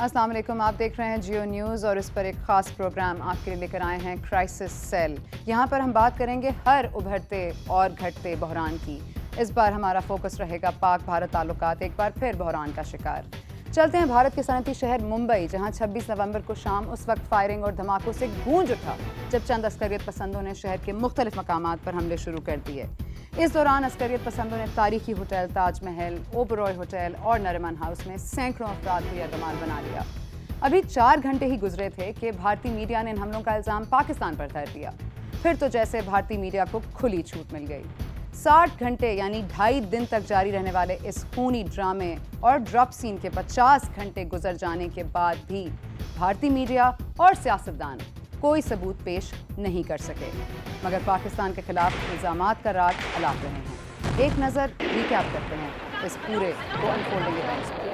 अस्सलाम वालेकुम, आप देख रहे हैं जियो न्यूज़ और इस पर एक ख़ास प्रोग्राम आपके लिए लेकर आए हैं क्राइसिस सेल। यहाँ पर हम बात करेंगे हर उभरते और घटते बहरान की। इस बार हमारा फोकस रहेगा पाक भारत ताल्लुकात एक बार फिर बहरान का शिकार। चलते हैं भारत के सनती शहर मुंबई, जहाँ 26 नवंबर को शाम उस वक्त फायरिंग और धमाकों से गूंज उठा जब चंद अस्करियत पसंदों ने शहर के मुख्तलिफ मकामात पर हमले शुरू कर दिए। इस दौरान अस्करियत पसंदों ने तारीखी होटल ताजमहल, ओबरॉय होटल और नरिमन हाउस में सैकड़ों अफराद को यरगमाल बना लिया। अभी 4 घंटे ही गुजरे थे कि भारतीय मीडिया ने इन हमलों का इल्ज़ाम पाकिस्तान पर धर दिया। फिर तो जैसे भारतीय मीडिया को खुली छूट मिल गई। 60 घंटे यानी 2.5 दिन तक जारी रहने वाले इस खूनी ड्रामे और ड्रॉप सीन के 50 घंटे गुजर जाने के बाद भी भारतीय मीडिया और सियासतदान कोई सबूत पेश नहीं कर सके, मगर पाकिस्तान के खिलाफ इल्ज़ामात का राग अलाप रहे हैं। एक नज़र रिकैप करते हैं इस पूरे को अनफोल्डिंग इवेंट्स पर।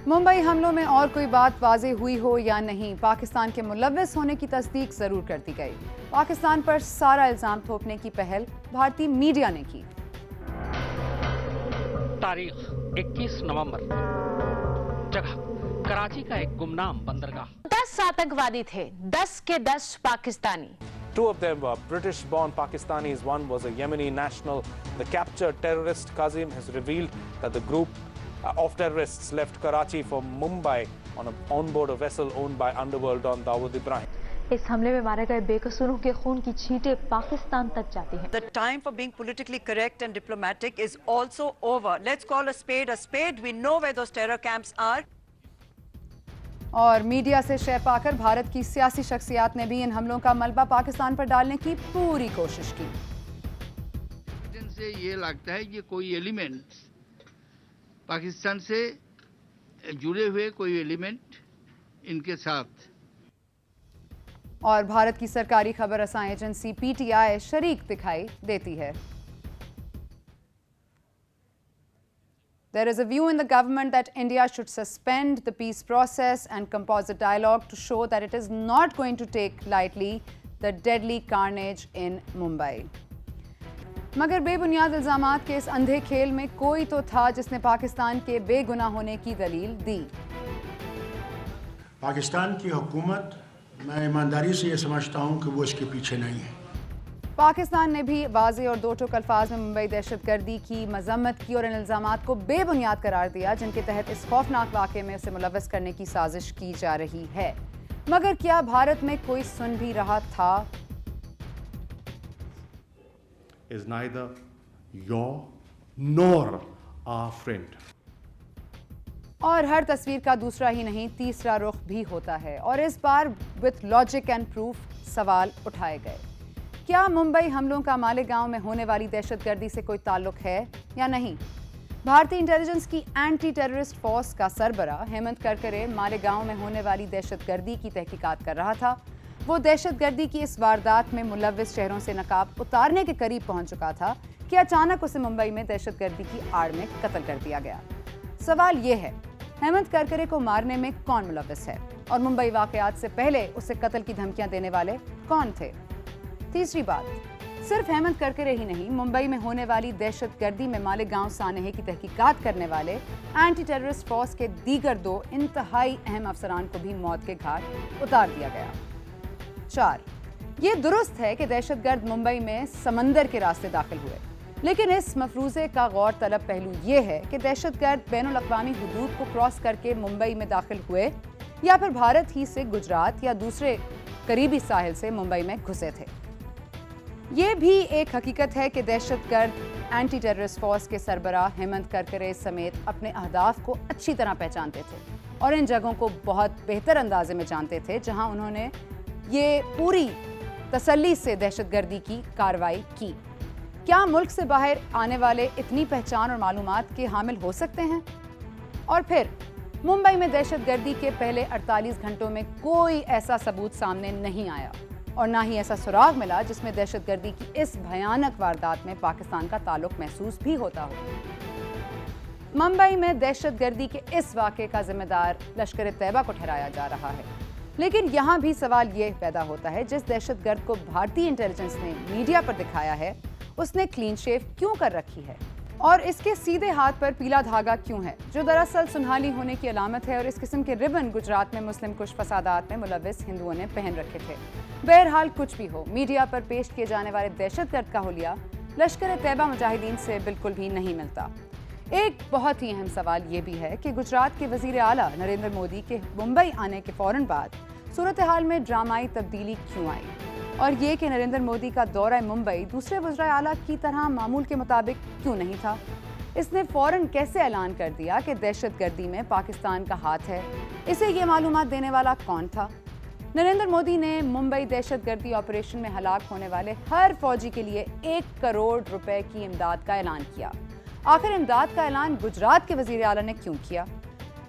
मुंबई हमलों में और कोई बात वाज़ेह हुई हो या नहीं, पाकिस्तान के मुलव्विस होने की तस्दीक जरूर कर दी गई। पाकिस्तान पर सारा इल्जाम थोपने की पहल भारतीय मीडिया ने की। तारीख 21 नवंबर, जगह कराची का एक गुमनाम बंदरगाह। 10 आतंकवादी थे, 10 के 10 Pakistani. 2 of them were British-born Pakistanis. One was a Yemeni national. The captured terrorist Kazim has revealed that the group of terrorists left Karachi for Mumbai on board a vessel owned by underworld don Dawood Ibrahim. इस हमले में मारे गए बेकसूरों के खून की छींटें पाकिस्तान तक जाती हैं। The time for being politically correct and diplomatic is also over. Let's call a spade a spade. We know where those terror camps are. और मीडिया से शय पाकर भारत की सियासी शख्सियात ने भी इन हमलों का मलबा पाकिस्तान पर डालने की पूरी कोशिश की। से ये लगता है कि कोई एलिमेंट पाकिस्तान से जुड़े हुए कोई एलिमेंट इनके साथ। और भारत की सरकारी खबर रसां एजेंसी पीटीआई शरीक दिखाई देती है। There is a view in the government that India should suspend the peace process and compose a dialogue to show that it is not going to take lightly the deadly carnage in Mumbai. मगर बेबुनियाद इल्ज़ामात के इस अंधे खेल में कोई तो था जिसने पाकिस्तान के बेगुनाह होने की दलील दी। पाकिस्तान की हुकूमत, मैं ईमानदारी से ये समझता हूँ कि वो इसके पीछे नहीं है। पाकिस्तान ने भी वाज़ेह और दो टूक अल्फाज में मुंबई दहशतगर्दी की मजम्मत की और इन इल्ज़ामात को बेबुनियाद करार दिया जिनके तहत इस खौफनाक वाक़े में उसे मुलव्वस करने की साजिश की जा रही है। मगर क्या भारत में कोई सुन भी रहा था? is neither your nor our friend. और हर तस्वीर का दूसरा ही नहीं तीसरा रुख भी होता है, और इस bar with logic and proof सवाल उठाए गए। क्या मुंबई हमलों का मालेगांव में होने वाली दहशतगर्दी से कोई ताल्लुक है या नहीं? भारतीय इंटेलिजेंस की एंटी टेररिस्ट फोर्स का सरबराह हेमंत करकरे मालेगांव में होने वाली दहशतगर्दी की तहकीकात कर रहा था। वो दहशतगर्दी की इस वारदात में मुलव्विस शहरों से नकाब उतारने के करीब पहुंच चुका था कि अचानक उसे मुंबई में दहशतगर्दी की आड़ में कत्ल कर दिया गया। सवाल ये है, हेमंत करकरे को मारने में कौन मुलव्विस है और मुंबई वाकयात से पहले उसे कत्ल की धमकियां देने वाले कौन थे? तीसरी बात, सिर्फ हेमंत करकरे ही नहीं, मुंबई में होने वाली दहशतगर्दी में मालेगांव सानहे की तहकीकात करने वाले एंटी टेररिस्ट फोर्स के दीगर 2 इंतहाई अहम अफसरान को भी मौत के घाट उतार दिया गया। 4, ये दुरुस्त है कि दहशतगर्द मुंबई में समंदर के रास्ते दाखिल हुए, लेकिन इस मफरूज़े का गौर तलब पहलू ये है कि दहशतगर्द बैनुल अक़वामी हुदूद को क्रॉस करके मुंबई में दाखिल हुए या फिर भारत ही से गुजरात या दूसरे करीबी साहिल से मुंबई में घुसे थे। ये भी एक हकीकत है कि दहशतगर्द एंटी टेररिस्ट फोर्स के सरबराह हेमंत करकरे समेत अपने अहदाफ को अच्छी तरह पहचानते थे और इन जगहों को बहुत बेहतर अंदाजे में जानते थे जहां उन्होंने ये पूरी तसल्ली से दहशतगर्दी की कार्रवाई की। क्या मुल्क से बाहर आने वाले इतनी पहचान और मालूमात के हामिल हो सकते हैं? और फिर मुंबई में दहशतगर्दी के पहले 48 घंटों में कोई ऐसा सबूत सामने नहीं आया और ना ही ऐसा सुराग मिला जिसमें दहशतगर्दी की इस भयानक वारदात में पाकिस्तान का ताल्लुक महसूस भी होता हो। मुंबई में दहशतगर्दी के इस वाक़े का जिम्मेदार लश्कर तैयबा को ठहराया जा रहा है, लेकिन यहाँ भी सवाल ये पैदा होता है, जिस दहशतगर्द को भारतीय इंटेलिजेंस ने मीडिया पर दिखाया है उसने क्लीन शेव क्यों कर रखी है और इसके सीधे हाथ पर पीला धागा क्यों है, जो दरअसल सुनहली होने की अलामत है। और इस किस्म के रिबन गुजरात में मुस्लिम कुश फसादात में मुलविस हिंदुओं ने पहन रखे थे। बहरहाल कुछ भी हो, मीडिया पर पेश किए जाने वाले दहशतगर्द का हुलिया लश्कर तैयबा मुजाहिदीन से बिल्कुल भी नहीं मिलता। एक बहुत ही अहम सवाल ये भी है कि गुजरात के वजीर आला नरेंद्र मोदी के मुंबई आने के फौरन बाद सूरत हाल में ड्रामाई तब्दीली क्यों आई, और ये कि नरेंद्र मोदी का दौरा मुंबई दूसरे वज़ीर आला की तरह मामूल के मुताबिक क्यों नहीं था। इसने फौरन कैसे ऐलान कर दिया कि दहशतगर्दी में पाकिस्तान का हाथ है, इसे ये मालूमात देने वाला कौन था। नरेंद्र मोदी ने मुंबई दहशतगर्दी ऑपरेशन में हलाक होने वाले हर फौजी के लिए 1 करोड़ रुपए की इमदाद का ऐलान किया। आखिर इमदाद का ऐलान गुजरात के वज़ीर आला ने क्यों किया?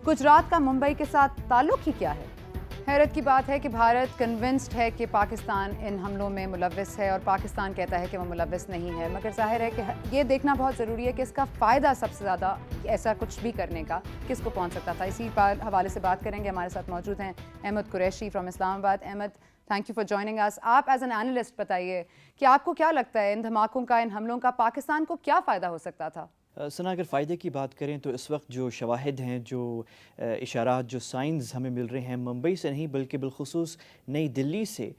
गुजरात का मुंबई के साथ ताल्लुक ही क्या है? हैरत की बात है कि भारत कन्विंस्ड है कि पाकिस्तान इन हमलों में मुलव्विस है और पाकिस्तान कहता है कि वो मुलव्विस नहीं है, मगर जाहिर है कि ये देखना बहुत ज़रूरी है कि इसका फ़ायदा सबसे ज़्यादा ऐसा कुछ भी करने का किसको पहुंच सकता था। इसी पर हवाले से बात करेंगे। हमारे साथ मौजूद हैं Ahmed Qureshi from Islamabad. Ahmed, thank you for joining us. आप एज एन एनालिस्ट बताइए कि आपको क्या लगता है इन धमाकों का, इन हमलों का पाकिस्तान को क्या फ़ायदा हो सकता था? सना, अगर फ़ायदे की बात करें तो इस वक्त जो शवाहिद हैं, जो इशारात, जो साइंस हमें मिल रहे हैं मुंबई से नहीं बल्कि बिलखुसूस नई दिल्ली से,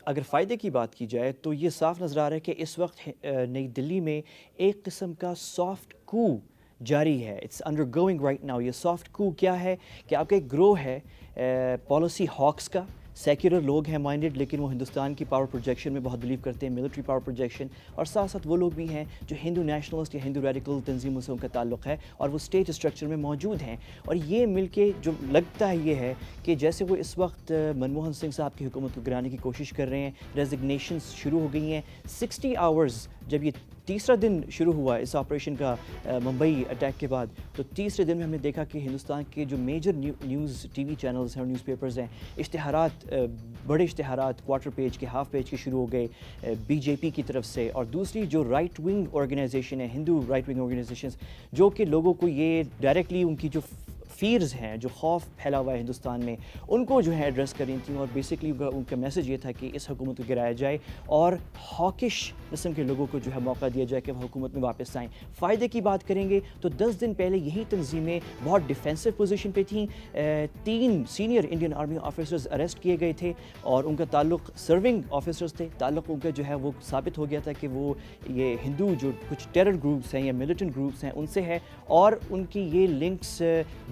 अगर फ़ायदे की बात की जाए तो ये साफ नज़र आ रहा है कि इस वक्त नई दिल्ली में एक किस्म का सॉफ्ट कू जारी है। It's undergoing right now. ये सॉफ्ट कू क्या है कि आपका एक ग्रोह है पॉलिसी हॉक्स का। सेक्युलर लोग हैं माइंडेड, लेकिन वो हिंदुस्तान की पावर प्रोजेक्शन में बहुत बिलीव करते हैं, मिलिट्री पावर प्रोजेक्शन, और साथ साथ वो लोग भी हैं जो हिंदू नेशनलिस्ट या हिंदू रेडिकल तंजीमों से उनका ताल्लुक है और वो स्टेट स्ट्रक्चर में मौजूद हैं। और ये मिलके जो लगता है ये है कि जैसे वो इस वक्त मनमोहन सिंह साहब की हुकूमत को गिराने की कोशिश कर रहे हैं। रेजिग्नेशंस शुरू हो गई हैं। 60 आवर्स जब ये तीसरा दिन शुरू हुआ इस ऑपरेशन का मुंबई अटैक के बाद, तो तीसरे दिन में हमने देखा कि हिंदुस्तान के जो मेजर न्यूज़ टीवी चैनल्स हैं और न्यूज़पेपर्स हैं, इश्तिहारात, बड़े इश्तिहारात क्वार्टर पेज के, हाफ पेज के शुरू हो गए बीजेपी की तरफ से। और दूसरी जो राइट विंग ऑर्गेनाइजेशन है, हिंदू राइट विंग ऑर्गेनाइजेशंस, जो कि लोगों को ये डायरेक्टली उनकी जो फीयर्स हैं, जो खौफ फैला हुआ है हिंदुस्तान में, उनको जो है एड्रेस कर रही थी। और बेसिकली उनका मैसेज ये था कि इस हुकूमत को गिराया जाए और हॉकिश किस्म के लोगों को जो है मौका दिया जाए कि वह हुकूमत में वापस आएँ। फ़ायदे की बात करेंगे तो 10 दिन पहले यही तंजीमें बहुत डिफेंसिव पोजीशन पे थीं। 3 senior Indian army officers arrest किए गए थे और उनका ताल्लुक सर्विंग ऑफिसर्स थे। ताल्लुक उनका जो है वो साबित हो गया था कि वो ये हिंदू जो कुछ टेरर ग्रुप्स हैं या मिलिटेंट ग्रुप्स हैं उनसे है, और उनकी ये लिंक्स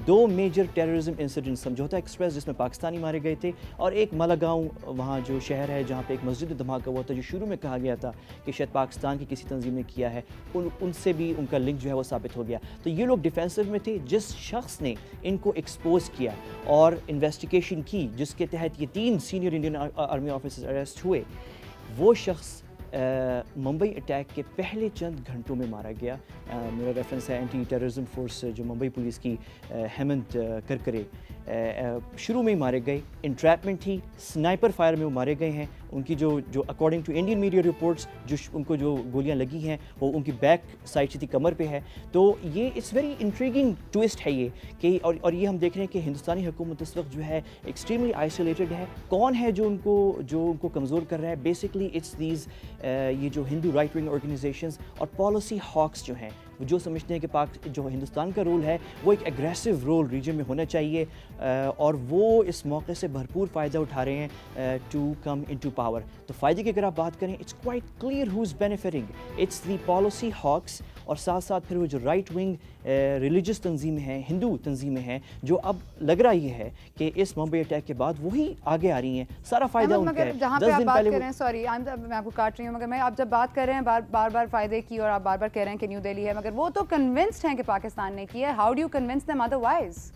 2 मेजर टेररिज्म इंसिडेंट, समझौता एक्सप्रेस जिसमें पाकिस्तानी मारे गए थे, और एक मलागांव वहाँ जो शहर है जहाँ पे एक मस्जिद में धमाका हुआ था, जो शुरू में कहा गया था कि शायद पाकिस्तान की किसी तंजीम ने किया है, उनसे भी उनका लिंक जो है वो साबित हो गया। तो ये लोग डिफेंसिव में थे। जिस शख्स ने इनको एक्सपोज किया और इन्वेस्टिगेशन की, जिसके तहत ये 3 senior Indian army officers arrest हुए, वो शख्स मुंबई अटैक के पहले चंद घंटों में मारा गया। मेरा रेफरेंस है एंटी टेररिज्म फोर्स जो मुंबई पुलिस की हेमंत करकरे, शुरू में ही मारे गए। इंट्रैपमेंट थी, स्नाइपर फायर में वो मारे गए हैं। उनकी जो according to Indian media reports, जो उनको जो गोलियां लगी हैं वो उनकी बैक साइड से थी, कमर पे है। तो ये इट्स वेरी इंट्रीगिंग ट्विस्ट है ये कि और ये हम देख रहे हैं कि हिंदुस्तानी हुकूमत इस वक्त जो है एक्सट्रीमली आइसोलेटेड है। कौन है जो उनको कमज़ोर कर रहा है? बेसिकली इट्स दीज ये जो हिंदू राइट विंग ऑर्गेनाइजेशंस और पॉलिसी हॉक्स जो हैं, जो समझते हैं कि जो हिंदुस्तान का रोल है वो एक एग्रेसिव रोल रीजन में होना चाहिए, और वो इस मौके से भरपूर फ़ायदा उठा रहे हैं टू कम इनटू पावर। तो फ़ायदे की अगर आप बात करें, it's quite clear who is benefiting. It's the policy hawks, और साथ साथ फिर वो जो राइट विंग रिलीजियस तंजीमें हैं, हिंदू तंजीमें हैं, जो अब लग रहा ये है कि इस मुंबई अटैक के बाद वही आगे आ रही हैं। सारा फ़ायदा उनका है। जहाँ पे आप बात कर रहे हैं, सॉरी मैं आपको काट रही हूँ, मगर मैं आप जब बात कर रहे हैं बार बार फ़ायदे की, और आप बार बार कह रहे हैं कि न्यू दिल्ली है, मगर वो तो कन्विंस्ड हैं कि पाकिस्तान ने की है। How do you convince them otherwise?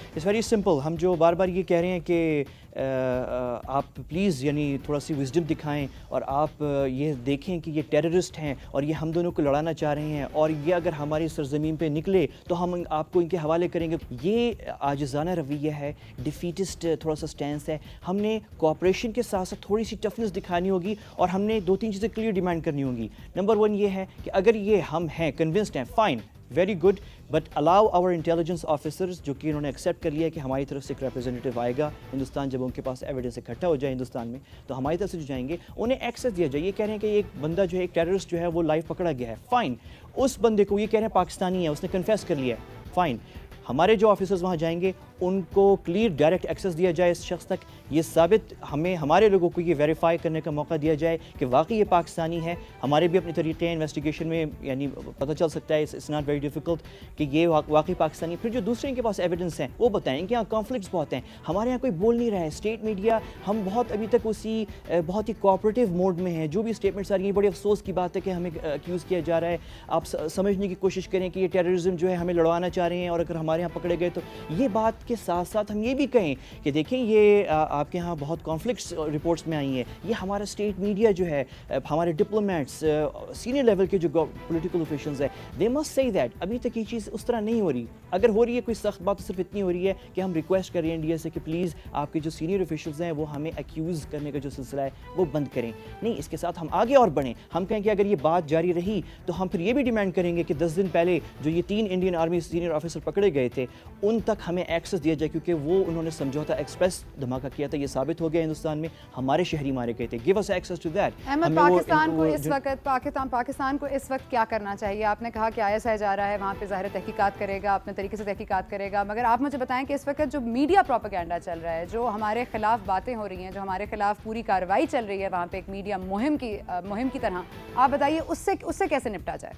It's very simple. हम जो बार बार ये कह रहे हैं कि आप प्लीज़ यानी थोड़ा सी विजडम दिखाएं और आप ये देखें कि ये टेररिस्ट हैं और ये हम दोनों को लड़ाना चाह रहे हैं और ये अगर हमारी सरजमीन पे निकले तो हम आपको इनके हवाले करेंगे। ये आजिज़ाना रवैया है, डिफीटिस्ट थोड़ा सा स्टैंस है। हमने कोऑपरेशन के साथ साथ थोड़ी सी टफनेस दिखानी होगी और हमने 2-3 चीज़ें क्लियर डिमांड करनी होंगी। नंबर 1 ये है कि अगर ये हम हैं कन्विंस्ड हैं, fine, very good, but allow our intelligence officers, जो कि इन्होंने एक्सेप्ट कर लिया है कि हमारी तरफ से एक रिप्रेजेंटेटिव आएगा हिंदुस्तान, जब उनके पास एविडेंस इकट्ठा हो जाए हिंदुस्तान में, तो हमारी तरफ से जो जाएंगे उन्हें एक्सेस दिया जाए। ये कह रहे हैं कि एक बंदा जो है, एक टेररिस्ट जो है वो लाइव पकड़ा गया है, फ़ाइन। उस बंदे को ये कह रहे हैं पाकिस्तानी है, उसने कन्फेस कर लिया है, फ़ाइन। हमारे जो ऑफिसर्स वहाँ जाएंगे उनको क्लियर डायरेक्ट एक्सेस दिया जाए इस शख्स तक। ये साबित हमें हमारे लोगों को ये वेरीफाई करने का मौका दिया जाए कि वाकई ये पाकिस्तानी है। हमारे भी अपने तरीके हैं इन्वेस्टिगेशन में, यानी पता चल सकता है, इट्स नॉट वेरी डिफिकल्ट कि ये वाकई पाकिस्तानी। फिर जो दूसरे इनके पास एविडेंस हैं वो बताएं कि यहाँ कॉन्फ्लिक्ट्स बहुत हैं, हमारे यहाँ कोई बोल नहीं रहा है। स्टेट मीडिया हम बहुत अभी तक उसी बहुत ही कोऑपरेटिव मोड में है। जो भी स्टेटमेंट्स आ रही हैं, बड़ी अफसोस की बात है कि हमें एक्यूज़ किया जा रहा है। आप समझने की कोशिश करें कि ये टेररिज्म जो है हमें लड़वाना चाह रहे हैं और अगर हमारे यहाँ पकड़े गए तो ये बात के साथ साथ हम ये भी कहें कि देखें ये आपके यहाँ बहुत कॉन्फ्लिक्ट्स रिपोर्ट्स में आई हैं। ये हमारा स्टेट मीडिया जो है, हमारे डिप्लोमेट्स, सीनियर लेवल के जो पॉलिटिकल ऑफिशियल्स है, दे मस्ट से दैट अभी तक ये चीज़ उस तरह नहीं हो रही। अगर हो रही है कोई सख्त बात तो सिर्फ इतनी हो रही है कि हम रिक्वेस्ट कर रहे हैं इंडिया से कि प्लीज़ आपके जो सीनियर ऑफिशियल्स हैं वो हमें एक्यूज़ करने का जो सिलसिला है वो बंद करें। नहीं, इसके साथ हम आगे और बढ़ें। हम कहें कि अगर ये बात जारी रही तो हम फिर ये भी डिमांड करेंगे कि 10 दिन पहले जो ये 3 इंडियन आर्मी सीनियर ऑफिसर पकड़े गए थे उन तक हमें एक्सेस दिया जाए, क्योंकि वो उन्होंने समझौता एक्सप्रेस धमाका किया था। ये साबित हो गया हिंदुस्तान में हमारे शहरी मारे गए थे। Give us access to that. Ahmed, Pakistan को इस वक्त क्या करना चाहिए? आपने कहा कि ISI जा रहा है, वहाँ पे ज़ाहिर तहकीकात करेगा, अपने तरीके से तहकीकात करेगा, मगर आप मुझे बताएं कि इस वक्त जो मीडिया प्रोपेगेंडा चल रहा है, जो हमारे खिलाफ बातें हो रही हैं, जो हमारे खिलाफ पूरी कार्रवाई चल रही है वहाँ पे एक मीडिया मुहिम की तरह, आप बताइए उससे कैसे निपटा जाए?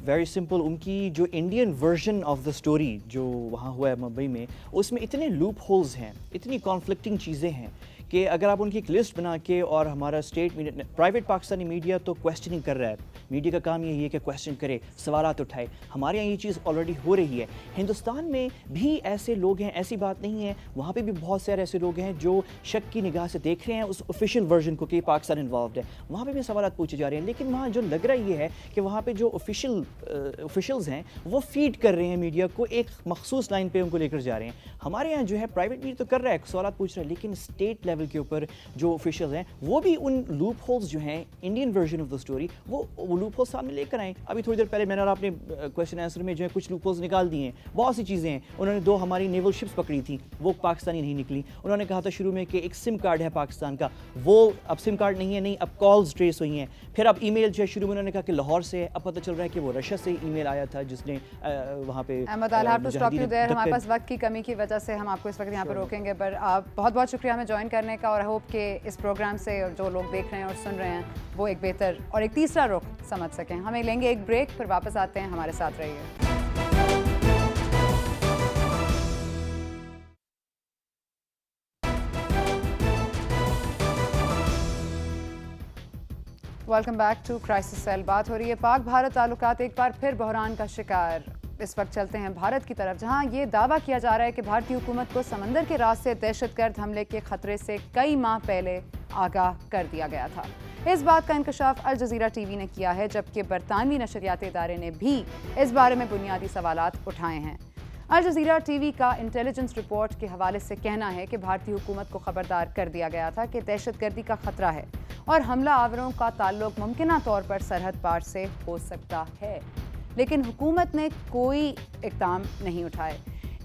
Very simple. उनकी जो Indian version of the story जो वहाँ हुआ है मुंबई में, उसमें इतने लूप होल्स हैं, इतनी कॉन्फ्लिक्टिंग चीज़ें हैं कि अगर आप उनकी एक लिस्ट बना के, और हमारा state media, private Pakistani media तो क्वेश्चनिंग कर रहा है, मीडिया का काम यही है कि क्वेश्चन करे, सवालात उठाए। हमारे यहाँ ये चीज़ ऑलरेडी हो रही है। हिंदुस्तान में भी ऐसे लोग हैं, ऐसी बात नहीं है, वहाँ पे भी बहुत सारे ऐसे लोग हैं जो शक की निगाह से देख रहे हैं उस ऑफिशियल वर्जन को कि पाकिस्तान इन्वॉल्व है। वहाँ पे भी सवालात पूछे जा रहे हैं, लेकिन वहाँ जो लग रहा ये है कि वहाँ पे जो ऑफिशियल्स हैं वो फीड कर रहे हैं मीडिया को, एक मखसूस लाइन पर उनको लेकर जा रहे हैं। हमारे यहाँ जो है प्राइवेट मीडिया तो कर रहा है, सवालात पूछ रहा है, लेकिन स्टेट लेवल के ऊपर जो ऑफिशियल हैं वो भी उन लूप होल्स जो हैं Indian version of the story, वो लूप होल्स सामने लेकर आए। अभी थोड़ी देर पहले मैंने और आपने क्वेश्चन आंसर में जो है कुछ लूप होल्स निकाल दिए हैं। बहुत सी चीज़ें हैं। उन्होंने 2 हमारी नेवल शिप्स पकड़ी थी, वो पाकिस्तानी नहीं निकली। उन्होंने कहा था शुरू में कि एक सिम कार्ड है पाकिस्तान का, वो अब सिम कार्ड नहीं है, नहीं, अब कॉल्स ट्रेस हुई हैं। फिर अब ईमेल जो है, शुरू में उन्होंने कहा कि लाहौर से, अब पता चल रहा है कि वो रशिया से ईमेल आया था जिसने वहाँ पे। Ahmed, I have to stop you there. हमारे पास वक्त की कमी की वजह से हम आपको इस वक्त यहाँ पर रोकेंगे, पर आप बहुत बहुत शुक्रिया हमें ज्वाइन करने का, और आई होप कि इस प्रोग्राम से जो लोग देख रहे हैं और सुन रहे हैं वो एक बेहतर और एक तीसरा रुख समझ सकें। हमें लेंगे एक ब्रेक, फिर वापस आते हैं, हमारे साथ रहिए। Welcome back to crisis cell. बात हो रही है पाक भारत ताल्लुकात एक बार फिर बहरान का शिकार। इस वक्त चलते हैं भारत की तरफ, जहां ये दावा किया जा रहा है कि भारतीय हुकूमत को समंदर के रास्ते दहशतगर्द हमले के खतरे से कई माह पहले आगाह कर दिया गया था। इस बात का इंकशाफ अल जज़ीरा टीवी ने किया है, जबकि बरतानवी नशरियाती इदारे ने भी इस बारे में बुनियादी सवालात उठाए हैं। अल जज़ीरा टीवी का इंटेलिजेंस रिपोर्ट के हवाले से कहना है कि भारतीय हुकूमत को खबरदार कर दिया गया था कि दहशतगर्दी का खतरा है और हमला आवरों का ताल्लुक मुमकिना तौर पर सरहद पार से हो सकता है, लेकिन हुकूमत ने कोई इक़दाम नहीं उठाए।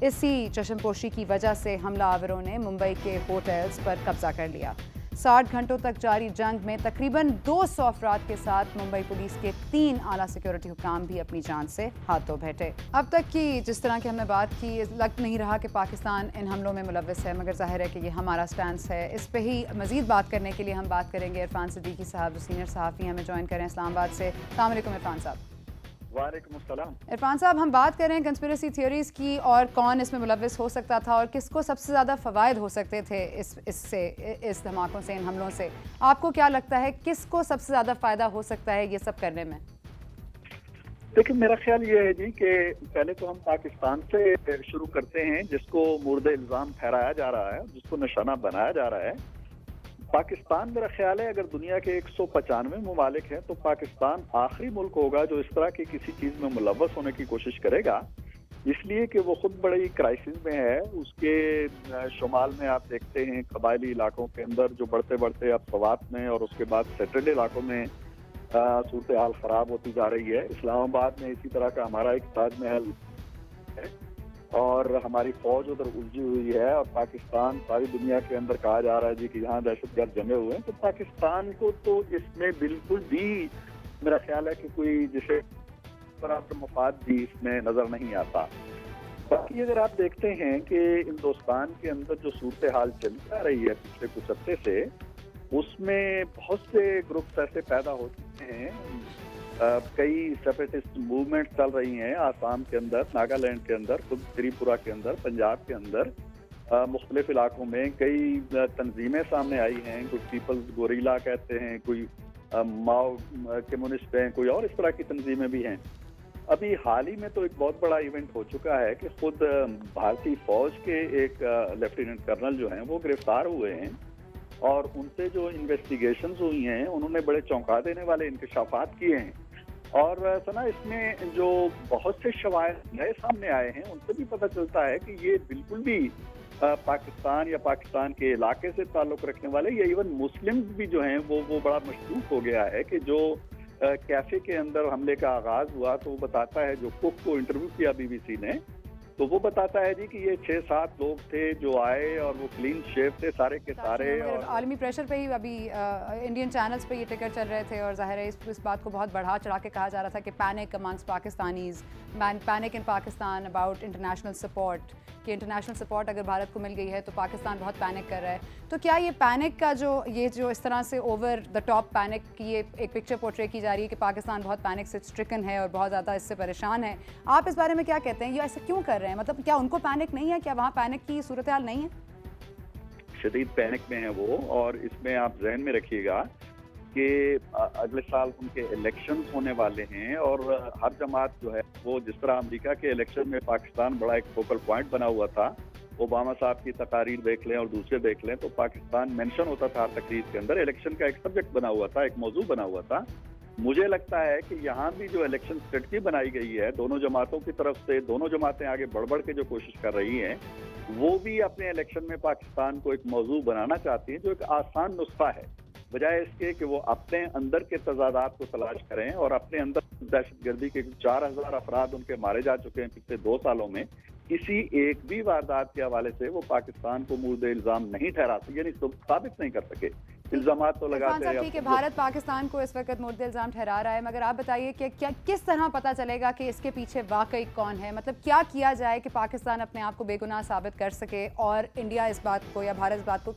इसी चश्मपोशी की वजह से हमला आवरों ने मुंबई के होटल्स पर कब्जा कर लिया। 60 घंटों तक जारी जंग में तकरीबन 200 अफराद के साथ मुंबई पुलिस के 3 आला सिक्योरिटी हुकाम भी अपनी जान से हाथ धो बैठे। अब तक की जिस तरह की हमने बात की, लग नहीं रहा कि पाकिस्तान इन हमलों में मुलव्वस है, मगर जाहिर है कि ये हमारा स्टैंस है। इस पे ही मजीद बात करने के लिए हम बात करेंगे इरफान सिद्दीकी साहब, जो सीनियर सहाफ़ी हमें ज्वाइन करें इस्लामाबाद से। अस्सलाम वालेकुम इरफान साहब। वालेकुम अस्सलाम। इरफान साहब, हम बात करें कंस्पिरेसी थियोरीज़ की और कौन इसमें मुलव्वस हो सकता था और किसको सबसे ज़्यादा फ़वायद हो सकते थे इस धमाकों से, इन हमलों से। आपको क्या लगता है किसको सबसे ज़्यादा फ़ायदा हो सकता है ये सब करने में? देखिए, मेरा ख्याल ये है जी कि पहले तो हम पाकिस्तान से शुरू करते हैं, जिसको मुर्दे इल्ज़ाम ठहराया जा रहा है, जिसको निशाना बनाया जा रहा है। पाकिस्तान, मेरा ख्याल है, अगर दुनिया के 195 ममालिक हैं तो पाकिस्तान आखिरी मुल्क होगा जो इस तरह की किसी चीज़ में मुलव्वस होने की कोशिश करेगा, इसलिए कि वो खुद बड़ी क्राइसिस में है। उसके शुमाल में आप देखते हैं कबायली इलाकों के अंदर जो बढ़ते बढ़ते अब सवात में और उसके बाद सेटल्ड इलाकों में सूरत हाल ख़राब होती जा रही है। इस्लामाबाद में इसी तरह का हमारा एक ताजमहल है और हमारी फौज उधर उलझी हुई है, और पाकिस्तान सारी दुनिया के अंदर कहा जा रहा है जी कि यहाँ दहशतगर्द जमे हुए हैं। तो पाकिस्तान को तो इसमें बिल्कुल भी मेरा ख्याल है कि कोई जिसे बराबर मफाद भी इसमें नजर नहीं आता। बाकी अगर आप देखते हैं कि हिंदुस्तान के अंदर जो सूरत हाल चली आ रही है पिछले कुछ हफ्ते से, उसमें बहुत से ग्रुप्स ऐसे पैदा हो चुके हैं। कई सेपरेटिस्ट मूवमेंट चल रही हैं आसाम के अंदर, नागालैंड के अंदर, खुद त्रिपुरा के अंदर, पंजाब के अंदर, मुख्तलिफ इलाकों में कई तंजीमें सामने आई हैं। कोई पीपल्स गोरिल्ला कहते हैं, कोई माओ कम्युनिस्ट हैं, कोई और इस तरह की तंजीमें भी हैं। अभी हाल ही में तो एक बहुत बड़ा इवेंट हो चुका है कि खुद भारतीय फौज के एक लेफ्टिनेंट कर्नल जो हैं वो गिरफ्तार हुए हैं, और उनसे जो इन्वेस्टिगेशंस हुई हैं उन्होंने बड़े चौंका देने वाले इंकशाफात किए हैं। और सना, इसमें जो बहुत से शवाहिद नए सामने आए हैं उनसे भी पता चलता है कि ये बिल्कुल भी पाकिस्तान या पाकिस्तान के इलाके से ताल्लुक़ रखने वाले या इवन मुस्लिम्स भी जो हैं वो बड़ा मशकूक हो गया है। कि जो कैफे के अंदर हमले का आगाज हुआ तो वो बताता है, जो कुक को इंटरव्यू किया बीबीसी ने, तो वो बताता है जी कि ये 6-7 लोग थे जो आए और वो क्लीन शेव थे सारे के सारे। और आलमी प्रेशर पे ही अभी इंडियन चैनल्स पे ये टिकर चल रहे थे, और जाहिर है इस बात को बहुत बढ़ा चढ़ा के कहा जा रहा था कि panic amongst Pakistanis, panic in Pakistan about international support, कि इंटरनेशनल सपोर्ट अगर भारत को मिल गई है तो पाकिस्तान बहुत पैनिक कर रहा है। तो क्या ये पैनिक का जो इस तरह से ओवर द टॉप पैनिक की ये एक पिक्चर पोर्ट्रे की जा रही है कि पाकिस्तान बहुत पैनिक से स्ट्रिकन है और बहुत ज़्यादा इससे परेशान है, आप इस बारे में क्या कहते हैं? ये ऐसा क्यों कर रहे हैं? मतलब क्या उनको पैनिक नहीं है? क्या वहाँ पैनिक की सूरत हाल नहीं है? शदीद पैनिक में है वो, और इसमें आप जहन में रखिएगा कि अगले साल उनके इलेक्शंस होने वाले हैं, और हर जमात जो है वो, जिस तरह अमेरिका के इलेक्शन में पाकिस्तान बड़ा एक फोकल पॉइंट बना हुआ था, ओबामा साहब की तकारीर देख लें और दूसरे देख लें तो पाकिस्तान मेंशन होता था हर तकरीर के अंदर, इलेक्शन का एक सब्जेक्ट बना हुआ था, एक मौजू बना हुआ था। मुझे लगता है कि यहाँ भी जो इलेक्शन स्ट्रेटजी बनाई गई है दोनों जमातों की तरफ से, दोनों जमातें आगे बढ़ बढ़ के जो कोशिश कर रही हैं, वो भी अपने इलेक्शन में पाकिस्तान को एक मौजू बनाना चाहती हैं, जो एक आसान नुस्खा है, बजाय इसके कि वो अपने अंदर के तजादात को तलाश करें। और अपने अंदर दहशतगर्दी के 4000 अफराद उनके मारे जा चुके हैं पिछले 2 सालों में, किसी एक भी वारदात के हवाले से वो पाकिस्तान को मुर्दे इल्जाम नहीं ठहराते, यानी साबित नहीं कर सके। इल्जामात तो लगाते हैं। ठीक है, भारत पाकिस्तान को इस वक्त मुर्दे इल्जाम ठहरा रहा है, मगर आप बताइए कि क्या किस तरह पता चलेगा कि इसके पीछे वाकई कौन है? मतलब क्या किया जाए कि पाकिस्तान अपने आप को बेगुनाह साबित कर सके और इंडिया इस बात को या भारत इस बात को